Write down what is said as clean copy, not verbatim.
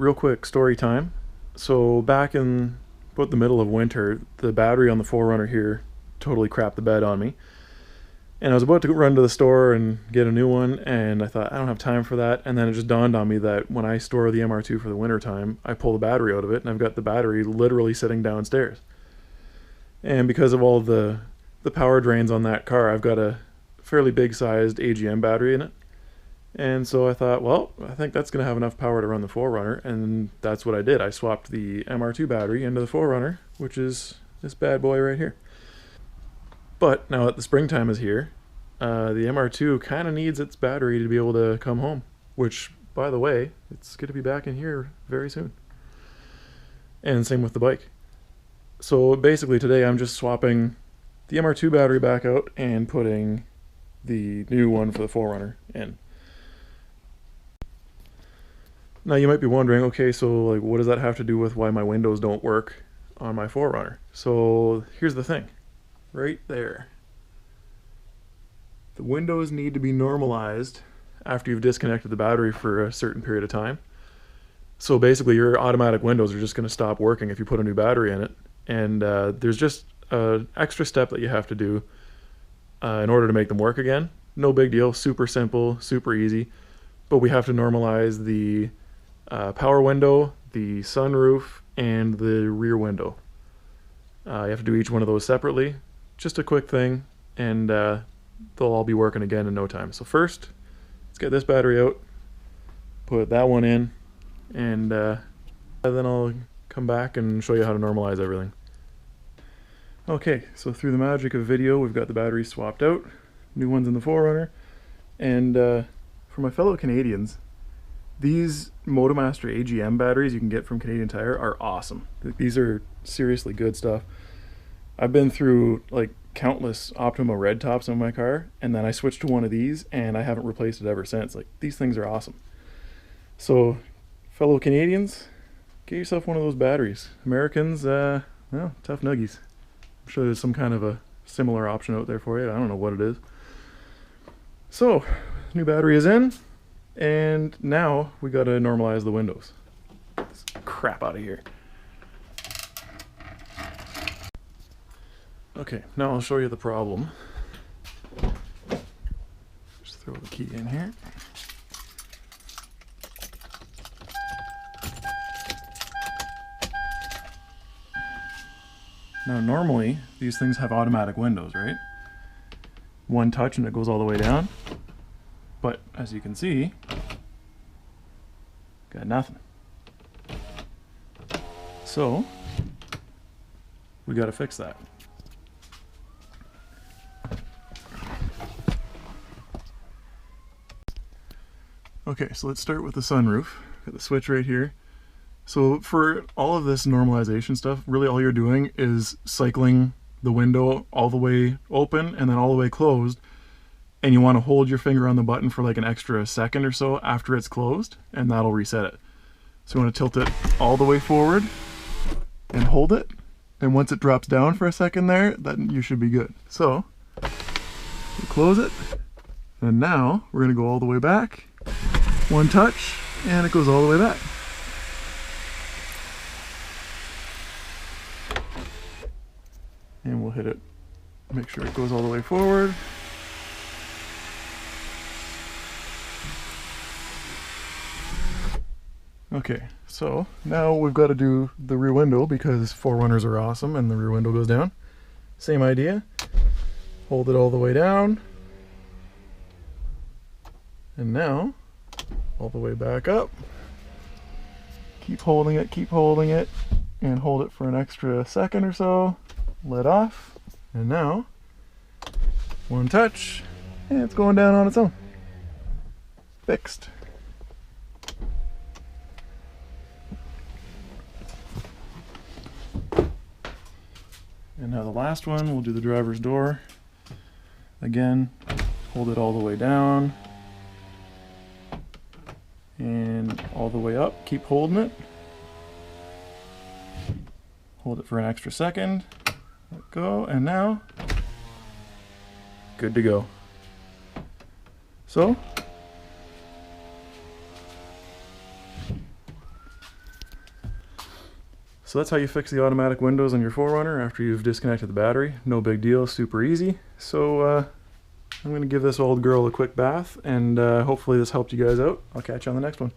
real quick story time. So back in about the middle of winter, the battery on the 4runner here totally crapped the bed on me. And I was about to run to the store and get a new one, and I thought, I don't have time for that. And then it just dawned on me that when I store the MR2 for the winter time, I pull the battery out of it, and I've got the battery literally sitting downstairs. And because of all the power drains on that car, I've got a fairly big sized AGM battery in it. And so I thought, well, I think that's going to have enough power to run the 4runner, and that's what I did. I swapped the MR2 battery into the 4runner, which is this bad boy right here. But now that the springtime is here, the MR2 kind of needs its battery to be able to come home, which, by the way, it's going to be back in here very soon. And same with the bike. So basically today I'm just swapping the MR2 battery back out and putting the new one for the 4runner in. Now you might be wondering, okay, so like what does that have to do with why my windows don't work on my 4runner? So here's the thing. Right there. The windows need to be normalized after you've disconnected the battery for a certain period of time. So basically your automatic windows are just going to stop working if you put a new battery in it. And there's just an extra step that you have to do in order to make them work again. No big deal, super simple, super easy. But we have to normalize the power window, the sunroof, and the rear window. You have to do each one of those separately. Just a quick thing, and they'll all be working again in no time. So first, let's get this battery out, put that one in, and then I'll come back and show you how to normalize everything. Okay, so through the magic of video, we've got the batteries swapped out, new ones in the 4runner, and for my fellow Canadians, these Motomaster AGM batteries you can get from Canadian Tire are awesome. These are seriously good stuff. I've been through like countless Optima red tops on my car, and then I switched to one of these and I haven't replaced it ever since. Like, these things are awesome. So fellow Canadians, get yourself one of those batteries. Americans, well, tough nuggies. I'm sure there's some kind of a similar option out there for you. I don't know what it is. So new battery is in, and now we got to normalize the windows. Get this crap out of here. Okay, now I'll show you the problem. Just throw the key in here. Now normally these things have automatic windows, right? One touch and it goes all the way down. But as you can see, got nothing. So we got to fix that. Okay, so let's start with the sunroof. Got the switch right here. So for all of this normalization stuff, really all you're doing is cycling the window all the way open and then all the way closed. And you want to hold your finger on the button for like an extra second or so after it's closed, and that'll reset it. So you want to tilt it all the way forward and hold it. And once it drops down for a second there, then you should be good. So you close it. And now we're going to go all the way back. One touch, and it goes all the way back. And we'll hit it, make sure it goes all the way forward. Okay, so now we've got to do the rear window because 4runners are awesome and the rear window goes down. Same idea. Hold it all the way down. And now, all the way back up. Keep holding it, and hold it for an extra second or so. Let off, and now, one touch, and it's going down on its own. Fixed. And now the last one, we'll do the driver's door. Again, hold it all the way down. And all the way up, keep holding it. Hold it for an extra second. Let go, and now, good to go. So, So that's how you fix the automatic windows on your 4Runner after you've disconnected the battery. No big deal, super easy. So I'm going to give this old girl a quick bath, and hopefully this helped you guys out. I'll catch you on the next one.